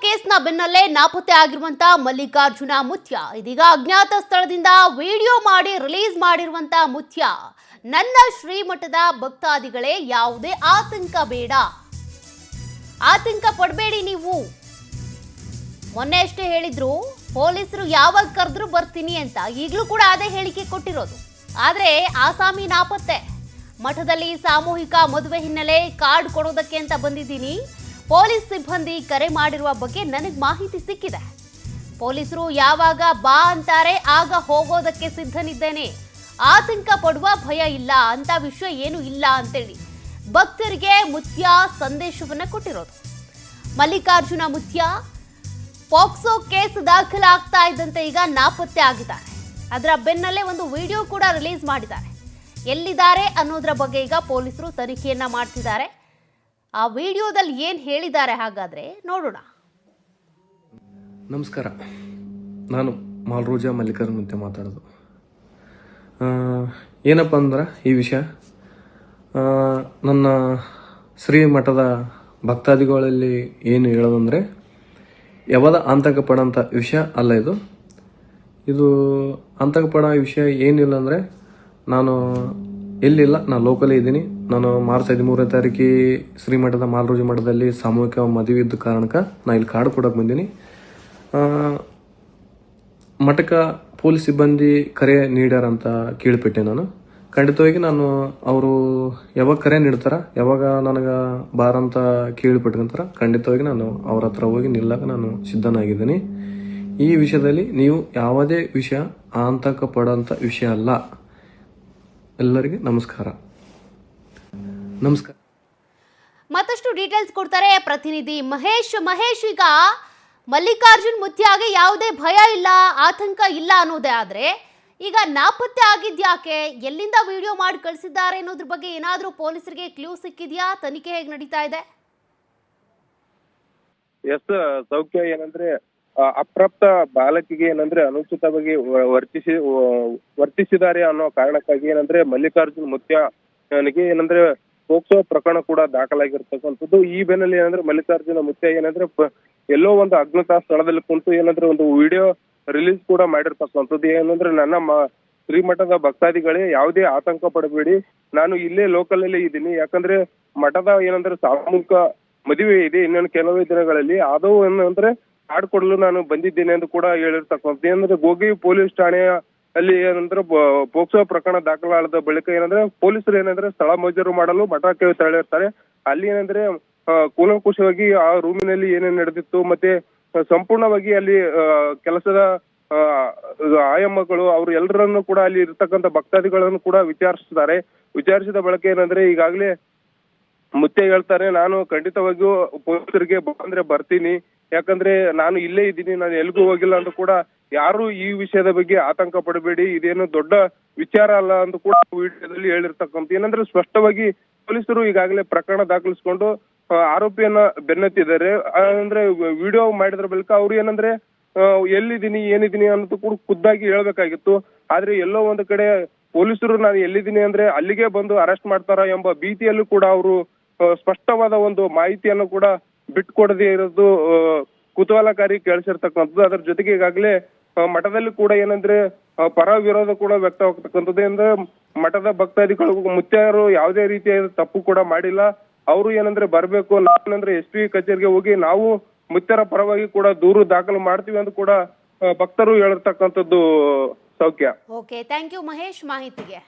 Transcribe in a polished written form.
ಕೇಸ್ನ ಬೆನ್ನಲ್ಲೇ ನಾಪತ್ತೆ ಆಗಿರುವಂತ ಮಲ್ಲಿಕಾರ್ಜುನ ಮುತ್ಯ ಇದೀಗ ಅಜ್ಞಾತ ಸ್ಥಳದಿಂದ ವಿಡಿಯೋ ಮಾಡಿ ರಿಲೀಸ್ ಮಾಡಿರುವಂತ ಮುತ್ಯ ನನ್ನ ಶ್ರೀಮಠದ ಭಕ್ತಾದಿಗಳೇ ಯಾವುದೇ ಆತಂಕ ಬೇಡ, ಆತಂಕ ಪಡಬೇಡಿ. ನೀವು ಮೊನ್ನೆ ಅಷ್ಟೇ ಹೇಳಿದ್ರು ಪೊಲೀಸರು ಯಾವಾಗ ಕರೆದ್ರು ಬರ್ತೀನಿ ಅಂತ, ಈಗಲೂ ಕೂಡ ಅದೇ ಹೇಳಿಕೆ ಕೊಟ್ಟಿರೋದು. ಆದ್ರೆ ಆಸಾಮಿ ನಾಪತ್ತೆ. ಮಠದಲ್ಲಿ ಸಾಮೂಹಿಕ ಮದುವೆ ಹಿನ್ನೆಲೆ ಕಾರ್ಡ್ ಕೊಡೋದಕ್ಕೆ ಅಂತ ಬಂದಿದ್ದೀನಿ. ಪೊಲೀಸ್ ಸಿಬ್ಬಂದಿ ಕರೆ ಮಾಡಿರುವ ಬಗ್ಗೆ ನನಗೆ ಮಾಹಿತಿ ಸಿಕ್ಕಿದೆ. ಪೊಲೀಸರು ಯಾವಾಗ ಬಾ ಅಂತಾರೆ ಆಗ ಹೋಗೋದಕ್ಕೆ ಸಿದ್ಧನಿದ್ದೇನೆ. ಆತಂಕ ಪಡುವ ಭಯ ಇಲ್ಲ, ಅಂತ ವಿಷಯ ಏನು ಇಲ್ಲ ಅಂತೇಳಿ ಭಕ್ತರಿಗೆ ಮುತ್ಯ ಸಂದೇಶವನ್ನ ಕೊಟ್ಟಿರೋದು. ಮಲ್ಲಿಕಾರ್ಜುನ ಮುತ್ಯ ಪಾಕ್ಸೋ ಕೇಸ್ ದಾಖಲಾಗ್ತಾ ಇದ್ದಂತೆ ಈಗ ನಾಪತ್ತೆ ಆಗಿದ್ದಾರೆ. ಅದರ ಬೆನ್ನಲ್ಲೇ ಒಂದು ವಿಡಿಯೋ ಕೂಡ ರಿಲೀಸ್ ಮಾಡಿದ್ದಾರೆ. ಎಲ್ಲಿದ್ದಾರೆ ಅನ್ನೋದ್ರ ಬಗ್ಗೆ ಈಗ ಪೊಲೀಸರು ತನಿಖೆಯನ್ನ ಮಾಡ್ತಿದ್ದಾರೆ. ಆ ವಿಡಿಯೋದಲ್ಲಿ ಏನು ಹೇಳಿದ್ದಾರೆ ಹಾಗಾದ್ರೆ ನೋಡೋಣ. ನಮಸ್ಕಾರ, ನಾನು ಮಾಲ್ರೋಜಾ ಮಲ್ಲಿಕಾರ್ಜುನ ಮುತ್ಯ ಮಾತಾಡೋದು. ಏನಪ್ಪ ಅಂದ್ರೆ ಈ ವಿಷಯ ನನ್ನ ಶ್ರೀಮಠದ ಭಕ್ತಾದಿಗಳಲ್ಲಿ ಏನು ಹೇಳೋದಂದ್ರೆ ಯಾವದ ಆತಂಕ ಪಡೋಂಥ ವಿಷಯ ಅಲ್ಲ ಇದು. ಆತಂಕ ಪಡೋ ವಿಷಯ ಏನಿಲ್ಲ ಅಂದರೆ ನಾನು ಎಲ್ಲಿಲ್ಲ, ನಾನು ಲೋಕಲೇ ಇದ್ದೀನಿ. ನಾನು ಮಾರ್ಚ್ 13ನೇ ತಾರೀಕಿಗೆ ಶ್ರೀಮಠದ ಮಾಲ್ರೋಜಿ ಮಠದಲ್ಲಿ ಸಾಮೂಹಿಕ ಮದುವೆ ಇದ್ದ ಕಾರಣಕ್ಕೆ ನಾನು ಇಲ್ಲಿ ಕಾರ್ಡ್ ಕೊಡೋಕೆ ಬಂದೀನಿ. ಮಠಕ್ಕೆ ಪೊಲೀಸ್ ಸಿಬ್ಬಂದಿ ಕರೆ ನೀಡ್ಯಾರಂತ ಕೇಳಿಬಿಟ್ಟೆ. ನಾನು ಖಂಡಿತವಾಗಿ ಅವರು ಯಾವಾಗ ಕರೆ ನೀಡ್ತಾರ, ಯಾವಾಗ ನನಗೆ ಬಾರಂತ ಕೇಳಿಬಿಟ್ಕೊಂತಾರ, ಖಂಡಿತವಾಗಿ ನಾನು ಅವ್ರ ಹತ್ರ ಹೋಗಿ ನಿಲ್ಲಕ್ಕೆ ನಾನು ಸಿದ್ಧನಾಗಿದ್ದೀನಿ. ಈ ವಿಷಯದಲ್ಲಿ ನೀವು ಯಾವುದೇ ವಿಷಯ ಆತಂಕ ಪಡೋಂಥ ವಿಷಯ ಅಲ್ಲ. ಎಲ್ಲರಿಗೆ ನಮಸ್ಕಾರ. ಮತ್ತಷ್ಟು ಡೀಟೇಲ್ಸ್ ಕೊಡ್ತಾರೆ ಪ್ರತಿನಿಧಿ ಮಹೇಶ್. ಈಗ ಮಲ್ಲಿಕಾರ್ಜುನ್ ಮುತ್ಯಾಗೆ ಯಾವುದೇ ಭಯ ಇಲ್ಲ, ಆತಂಕ ಇಲ್ಲ ಅನ್ನೋದೇ ಆದ್ರೆ ಈಗ ನಾಪತ್ತೆ ಆಗಿದ್ಯಾಕೆ, ಎಲ್ಲಿಂದ ವಿಡಿಯೋ ಮಾಡಿ ಕಳಿಸಿದ್ದಾರೆ ಅನ್ನೋದ್ರ ಬಗ್ಗೆ ಏನಾದ್ರೂ ಪೊಲೀಸರಿಗೆ ಕ್ಲೂ ಸಿಕ್ಕಿದ್ಯಾ? ತನಿಖೆ ಹೇಗೆ ನಡೀತಾ ಇದೆ? ಎಸ್ ಸೌಖ್ಯ, ಏನಂದ್ರೆ ಅಪ್ರಾಪ್ತ ಬಾಲಕಿಗೆ ಏನಂದ್ರೆ ಅನುಚಿತವಾಗಿ ವರ್ತಿಸಿದ್ದಾರೆ ಅನ್ನೋ ಕಾರಣಕ್ಕಾಗಿ ಏನಂದ್ರೆ ಮಲ್ಲಿಕಾರ್ಜುನ್ ಮುತ್ಯ ನನಗೆ ಏನಂದ್ರೆ ಪೋಕ್ಸೋ ಪ್ರಕರಣ ಕೂಡ ದಾಖಲಾಗಿರ್ತಕ್ಕಂಥದ್ದು. ಈ ಬೆನ್ನಲ್ಲಿ ಏನಂದ್ರೆ ಮಲ್ಲಿಕಾರ್ಜುನ ಮುತ್ಯ ಏನಂದ್ರೆ ಎಲ್ಲೋ ಒಂದು ಅಜ್ಞಾತ ಸ್ಥಳದಲ್ಲಿ ಕುಂತು ಏನಂದ್ರೆ ಒಂದು ವಿಡಿಯೋ ರಿಲೀಸ್ ಕೂಡ ಮಾಡಿರ್ತಕ್ಕಂಥದ್ದು. ಏನಂದ್ರೆ ನನ್ನ ಶ್ರೀಮಠದ ಭಕ್ತಾದಿಗಳೇ ಯಾವುದೇ ಆತಂಕ ಪಡಬೇಡಿ, ನಾನು ಇಲ್ಲೇ ಲೋಕಲ್ ಅಲ್ಲೇ ಇದ್ದೀನಿ. ಯಾಕಂದ್ರೆ ಮಠದ ಏನಂದ್ರೆ ಸಾಮೂಹಿಕ ಮದುವೆ ಇದೆ ಇನ್ನೊಂದು ಕೆಲವೇ ದಿನಗಳಲ್ಲಿ, ಅದು ಏನಂದ್ರೆ ಕಾರ್ಡ್ ಕೊಡಲು ನಾನು ಬಂದಿದ್ದೇನೆ ಎಂದು ಕೂಡ ಹೇಳಿರ್ತಕ್ಕಂಥದ್ದು. ಏನಂದ್ರೆ ಗೋಗಿ ಪೊಲೀಸ್ ಠಾಣೆಯ ಅಲ್ಲಿ ಏನಂದ್ರೆ ಪೋಕ್ಸೋ ಪ್ರಕರಣ ದಾಖಲಾದ ಬಳಿಕ ಏನಂದ್ರೆ ಪೊಲೀಸರು ಏನಂದ್ರೆ ಸ್ಥಳ ಮಜೂರು ಮಾಡಲು ಮಠಕ್ಕೆ ತೆರಳಿರ್ತಾರೆ. ಅಲ್ಲಿ ಏನಂದ್ರೆ ಕೂಲಂಕುಷವಾಗಿ ಆ ರೂಮಿನಲ್ಲಿ ಏನೇನು ನಡೆದಿತ್ತು ಮತ್ತೆ ಸಂಪೂರ್ಣವಾಗಿ ಅಲ್ಲಿ ಕೆಲಸದ ಆಯಮ್ಮಗಳು ಅವರು ಎಲ್ಲರನ್ನು ಕೂಡ ಅಲ್ಲಿ ಇರ್ತಕ್ಕಂಥ ಭಕ್ತಾದಿಗಳನ್ನು ಕೂಡ ವಿಚಾರಿಸಿದ ಬಳಿಕ ಏನಂದ್ರೆ ಈಗಾಗಲೇ ಮುತ್ಯ ಹೇಳ್ತಾರೆ, ನಾನು ಖಂಡಿತವಾಗಿಯೂ ಪೊಲೀಸರಿಗೆ ಬಂದ್ರೆ ಬರ್ತೀನಿ, ಯಾಕಂದ್ರೆ ನಾನು ಇಲ್ಲೇ ಇದ್ದೀನಿ, ನಾನು ಎಲ್ಗೂ ಹೋಗಿಲ್ಲ ಅಂತ ಕೂಡ ಯಾರು ಈ ವಿಷಯದ ಬಗ್ಗೆ ಆತಂಕ ಪಡಬೇಡಿ, ಇದೇನು ದೊಡ್ಡ ವಿಚಾರ ಅಲ್ಲ ಅಂತ ಕೂಡ ವಿಡಿಯೋದಲ್ಲಿ ಹೇಳಿರ್ತಕ್ಕಂಥ. ಏನಂದ್ರೆ ಸ್ಪಷ್ಟವಾಗಿ ಪೊಲೀಸರು ಈಗಾಗಲೇ ಪ್ರಕರಣ ದಾಖಲಿಸಿಕೊಂಡು ಆರೋಪಿಯನ್ನ ಬೆನ್ನತ್ತಿದ್ದಾರೆ. ಅಂದ್ರೆ ವಿಡಿಯೋ ಮಾಡಿದ್ರ ಬಳಿಕ ಅವ್ರು ಏನಂದ್ರೆ ಎಲ್ಲಿದ್ದೀನಿ ಏನಿದ್ದೀನಿ ಅನ್ನೋದು ಕೂಡ ಖುದ್ದಾಗಿ ಹೇಳ್ಬೇಕಾಗಿತ್ತು. ಆದ್ರೆ ಎಲ್ಲೋ ಒಂದು ಕಡೆ ಪೊಲೀಸರು ನಾನು ಎಲ್ಲಿದ್ದೀನಿ ಅಂದ್ರೆ ಅಲ್ಲಿಗೆ ಬಂದು ಅರೆಸ್ಟ್ ಮಾಡ್ತಾರ ಎಂಬ ಭೀತಿಯಲ್ಲೂ ಕೂಡ ಅವರು ಸ್ಪಷ್ಟವಾದ ಒಂದು ಮಾಹಿತಿಯನ್ನು ಕೂಡ ಬಿಟ್ಕೊಡದೇ ಇರೋದು ಕುತೂಹಲಕಾರಿ ಕೇಳಿಸಿರ್ತಕ್ಕಂಥದ್ದು. ಅದರ ಜೊತೆಗೆ ಈಗಾಗಲೇ ಮಠದಲ್ಲಿ ಕೂಡ ಏನಂದ್ರೆ ಪರ ವಿರೋಧ ಕೂಡ ವ್ಯಕ್ತವಾಗ್ತಕ್ಕಂಥದ್ದು. ಅಂದ್ರೆ ಮಠದ ಭಕ್ತಾದಿಗಳು ಮುತ್ಯರು ಯಾವುದೇ ರೀತಿಯ ತಪ್ಪು ಕೂಡ ಮಾಡಿಲ್ಲ, ಅವರು ಏನಂದ್ರೆ ಬರ್ಬೇಕು, ನಾವೇನಂದ್ರೆ SP ಕಚೇರಿಗೆ ಹೋಗಿ ನಾವು ಮುತ್ಯರ ಪರವಾಗಿ ಕೂಡ ದೂರು ದಾಖಲು ಮಾಡ್ತೀವಿ ಅಂತ ಕೂಡ ಭಕ್ತರು ಹೇಳಿರ್ತಕ್ಕಂಥದ್ದು. ಸೌಖ್ಯ. ಓಕೆ, ಥ್ಯಾಂಕ್ ಯು ಮಹೇಶ್ ಮಾಹಿತಿಗೆ.